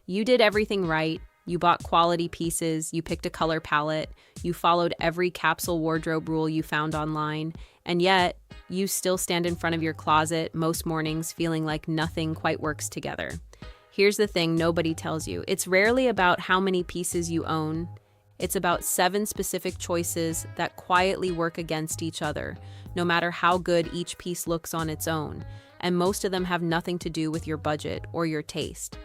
You did everything right. You bought quality pieces, you picked a color palette, you followed every capsule wardrobe rule you found online, and yet you still stand in front of your closet most mornings feeling like nothing quite works together. Here's the thing nobody tells you. It's rarely about how many pieces you own. It's about 7 specific choices that quietly work against each other, no matter how good each piece looks on its own. And most of them have nothing to do with your budget or your taste.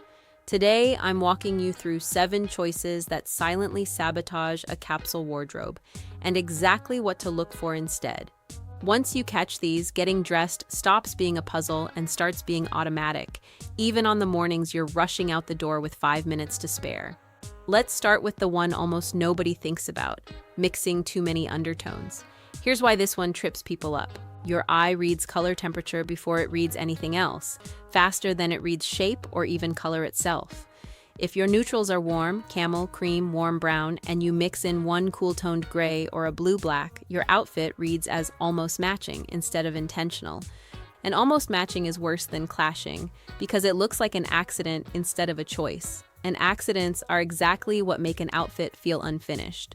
Today, I'm walking you through 7 choices that silently sabotage a capsule wardrobe and exactly what to look for instead. Once you catch these, getting dressed stops being a puzzle and starts being automatic, even on the mornings you're rushing out the door with 5 minutes to spare. Let's start with the one almost nobody thinks about, mixing too many undertones. Here's why this one trips people up. Your eye reads color temperature before it reads anything else, faster than it reads shape or even color itself. If your neutrals are warm, camel, cream, warm brown, and you mix in one cool-toned gray or a blue-black, your outfit reads as almost matching instead of intentional. And almost matching is worse than clashing because it looks like an accident instead of a choice. And accidents are exactly what make an outfit feel unfinished.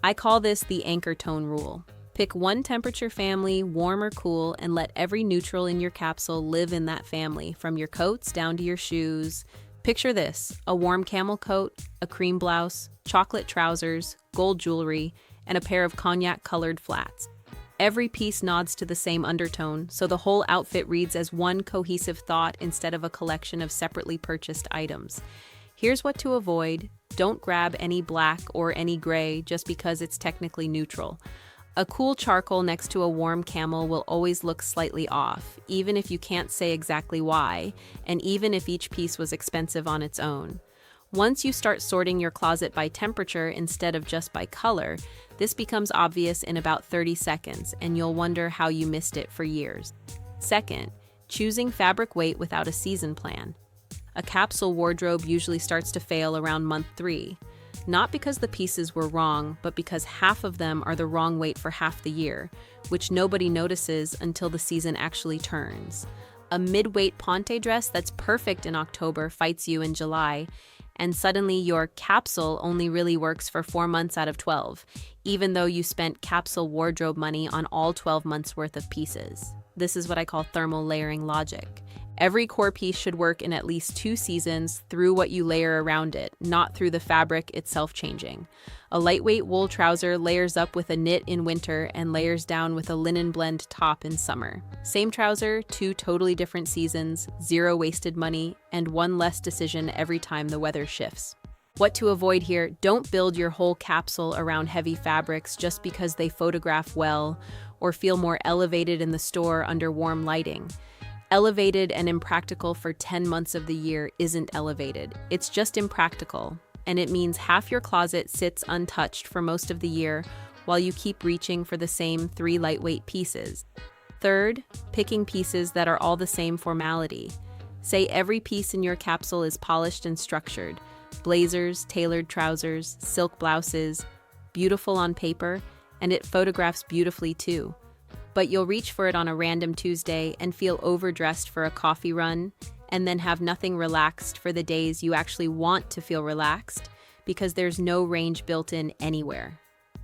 I call this the anchor tone rule. Pick one temperature family, warm or cool, and let every neutral in your capsule live in that family, from your coats down to your shoes. Picture this: a warm camel coat, a cream blouse, chocolate trousers, gold jewelry, and a pair of cognac-colored flats. Every piece nods to the same undertone, so the whole outfit reads as one cohesive thought instead of a collection of separately purchased items. Here's what to avoid. Don't grab any black or any gray just because it's technically neutral. A cool charcoal next to a warm camel will always look slightly off, even if you can't say exactly why, and even if each piece was expensive on its own. Once you start sorting your closet by temperature instead of just by color, this becomes obvious in about 30 seconds, and you'll wonder how you missed it for years. Second, choosing fabric weight without a season plan. A capsule wardrobe usually starts to fail around month 3. Not because the pieces were wrong, but because half of them are the wrong weight for half the year, which nobody notices until the season actually turns. A mid-weight ponte dress that's perfect in October fights you in July, and suddenly your capsule only really works for 4 months out of 12, even though you spent capsule wardrobe money on all 12 months worth of pieces. This is what I call thermal layering logic. Every core piece should work in at least 2 seasons through what you layer around it, not through the fabric itself changing. A lightweight wool trouser layers up with a knit in winter and layers down with a linen blend top in summer. Same trouser, 2 totally different seasons, 0 wasted money, and 1 less decision every time the weather shifts. What to avoid here: don't build your whole capsule around heavy fabrics just because they photograph well or feel more elevated in the store under warm lighting. Elevated and impractical for 10 months of the year isn't elevated. It's just impractical, and it means half your closet sits untouched for most of the year while you keep reaching for the same 3 lightweight pieces. Third, picking pieces that are all the same formality. Say every piece in your capsule is polished and structured. Blazers, tailored trousers, silk blouses, beautiful on paper, and it photographs beautifully too. But you'll reach for it on a random Tuesday and feel overdressed for a coffee run, and then have nothing relaxed for the days you actually want to feel relaxed because there's no range built in anywhere.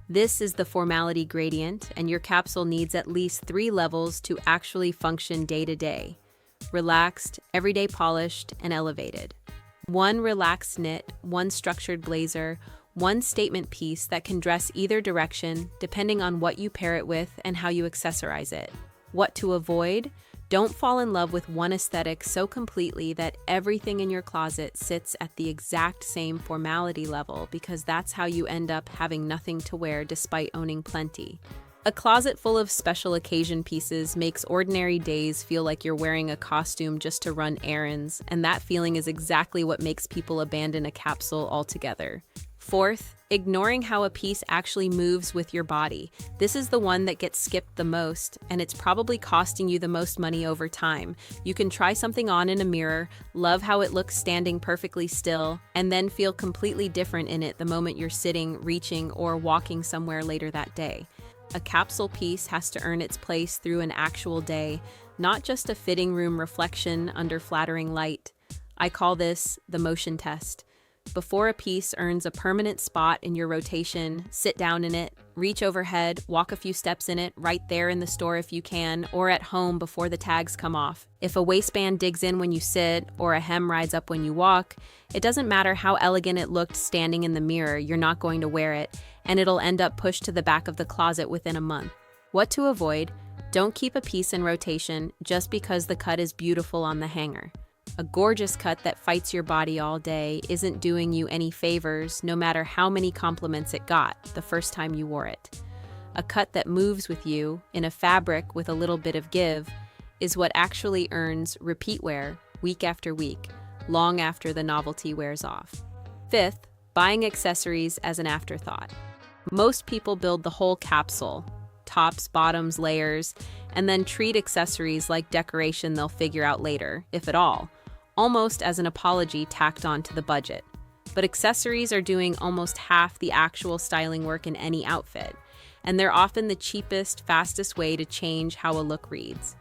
This is the formality gradient, and your capsule needs at least 3 levels to actually function day to day: relaxed, everyday polished, and elevated. 1 relaxed knit, 1 structured blazer, 1 statement piece that can dress either direction, depending on what you pair it with and how you accessorize it. What to avoid? Don't fall in love with one aesthetic so completely that everything in your closet sits at the exact same formality level, because that's how you end up having nothing to wear despite owning plenty. A closet full of special occasion pieces makes ordinary days feel like you're wearing a costume just to run errands, and that feeling is exactly what makes people abandon a capsule altogether. Fourth, ignoring how a piece actually moves with your body. This is the one that gets skipped the most, and it's probably costing you the most money over time. You can try something on in a mirror, love how it looks standing perfectly still, and then feel completely different in it the moment you're sitting, reaching, or walking somewhere later that day. A capsule piece has to earn its place through an actual day, not just a fitting room reflection under flattering light. I call this the motion test. Before a piece earns a permanent spot in your rotation, sit down in it, reach overhead, walk a few steps in it, right there in the store if you can, or at home before the tags come off. If a waistband digs in when you sit, or a hem rides up when you walk, it doesn't matter how elegant it looked standing in the mirror, you're not going to wear it, and it'll end up pushed to the back of the closet within a month. What to avoid? Don't keep a piece in rotation just because the cut is beautiful on the hanger. A gorgeous cut that fights your body all day isn't doing you any favors, no matter how many compliments it got the first time you wore it. A cut that moves with you, in a fabric with a little bit of give, is what actually earns repeat wear week after week, long after the novelty wears off. Fifth, buying accessories as an afterthought. Most people build the whole capsule, tops, bottoms, layers, and then treat accessories like decoration they'll figure out later, if at all, almost as an apology tacked on to the budget. But accessories are doing almost half the actual styling work in any outfit, and they're often the cheapest, fastest way to change how a look reads.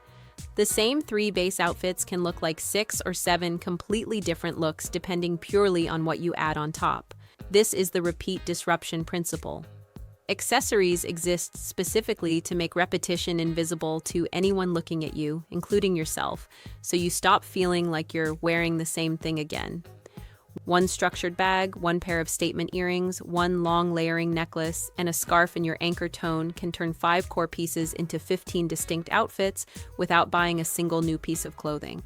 The same 3 base outfits can look like 6 or 7 completely different looks depending purely on what you add on top. This is the repeat disruption principle. Accessories exist specifically to make repetition invisible to anyone looking at you, including yourself, so you stop feeling like you're wearing the same thing again. One structured bag, 1 pair of statement earrings, 1 long layering necklace, and a scarf in your anchor tone can turn 5 core pieces into 15 distinct outfits without buying a single new piece of clothing.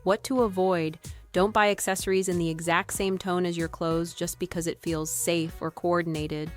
What to avoid? Don't buy accessories in the exact same tone as your clothes just because it feels safe or coordinated.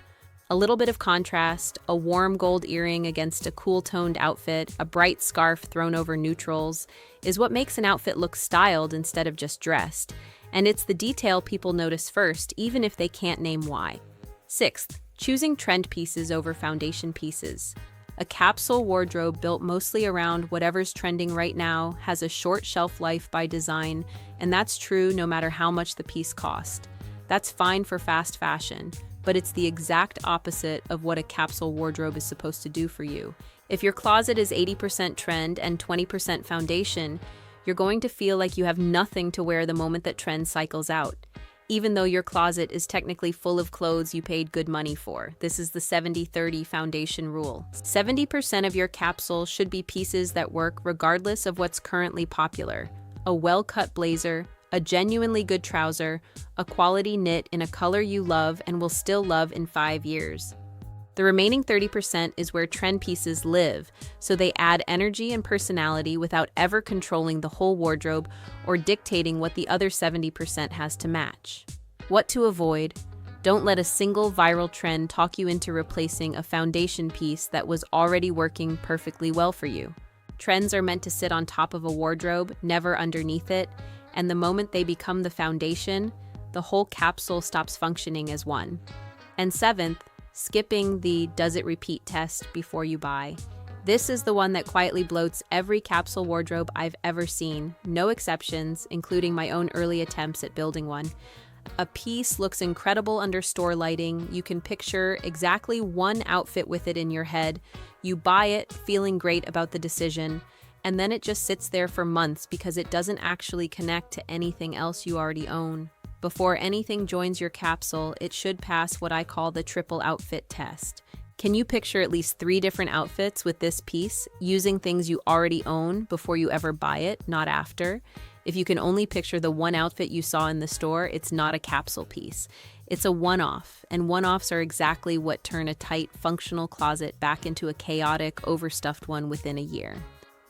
A little bit of contrast, a warm gold earring against a cool-toned outfit, a bright scarf thrown over neutrals, is what makes an outfit look styled instead of just dressed. And it's the detail people notice first, even if they can't name why. Sixth, choosing trend pieces over foundation pieces. A capsule wardrobe built mostly around whatever's trending right now has a short shelf life by design, and that's true no matter how much the piece cost. That's fine for fast fashion, but it's the exact opposite of what a capsule wardrobe is supposed to do for you. If your closet is 80% trend and 20% foundation, you're going to feel like you have nothing to wear the moment that trend cycles out, even though your closet is technically full of clothes you paid good money for. This is the 70-30 foundation rule. 70% of your capsule should be pieces that work regardless of what's currently popular. A well-cut blazer, a genuinely good trouser, a quality knit in a color you love and will still love in 5 years. The remaining 30% is where trend pieces live, so they add energy and personality without ever controlling the whole wardrobe or dictating what the other 70% has to match. What to avoid? Don't let a single viral trend talk you into replacing a foundation piece that was already working perfectly well for you. Trends are meant to sit on top of a wardrobe, never underneath it, and the moment they become the foundation, the whole capsule stops functioning as one. And seventh, skipping the does it repeat test before you buy. This is the one that quietly bloats every capsule wardrobe I've ever seen, no exceptions, including my own early attempts at building one. A piece looks incredible under store lighting, you can picture exactly one outfit with it in your head, you buy it feeling great about the decision, and then it just sits there for months because it doesn't actually connect to anything else you already own. Before anything joins your capsule, it should pass what I call the triple outfit test. Can you picture at least 3 different outfits with this piece, using things you already own before you ever buy it, not after? If you can only picture the one outfit you saw in the store, it's not a capsule piece. It's a one-off, and one-offs are exactly what turn a tight, functional closet back into a chaotic, overstuffed one within a year.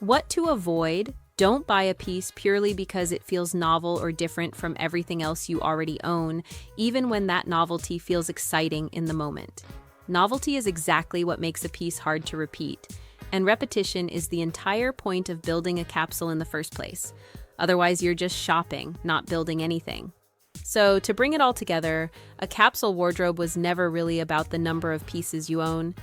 What to avoid? Don't buy a piece purely because it feels novel or different from everything else you already own, even when that novelty feels exciting in the moment. Novelty is exactly what makes a piece hard to repeat, and repetition is the entire point of building a capsule in the first place. Otherwise, you're just shopping, not building anything. So, to bring it all together, a capsule wardrobe was never really about the number of pieces you own.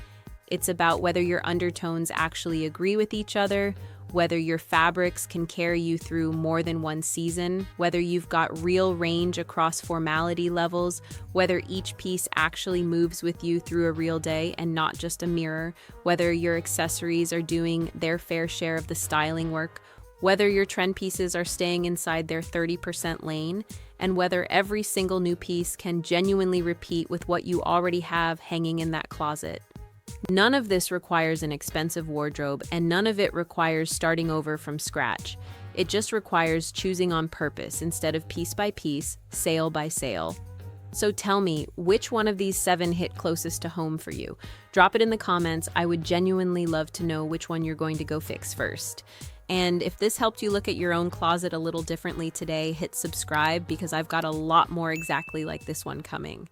It's about whether your undertones actually agree with each other, whether your fabrics can carry you through more than one season, whether you've got real range across formality levels, whether each piece actually moves with you through a real day and not just a mirror, whether your accessories are doing their fair share of the styling work, whether your trend pieces are staying inside their 30% lane, and whether every single new piece can genuinely repeat with what you already have hanging in that closet. None of this requires an expensive wardrobe, and none of it requires starting over from scratch. It just requires choosing on purpose instead of piece by piece, sale by sale. So tell me, which one of these 7 hit closest to home for you? Drop it in the comments. I would genuinely love to know which one you're going to go fix first. And if this helped you look at your own closet a little differently today, hit subscribe because I've got a lot more exactly like this one coming.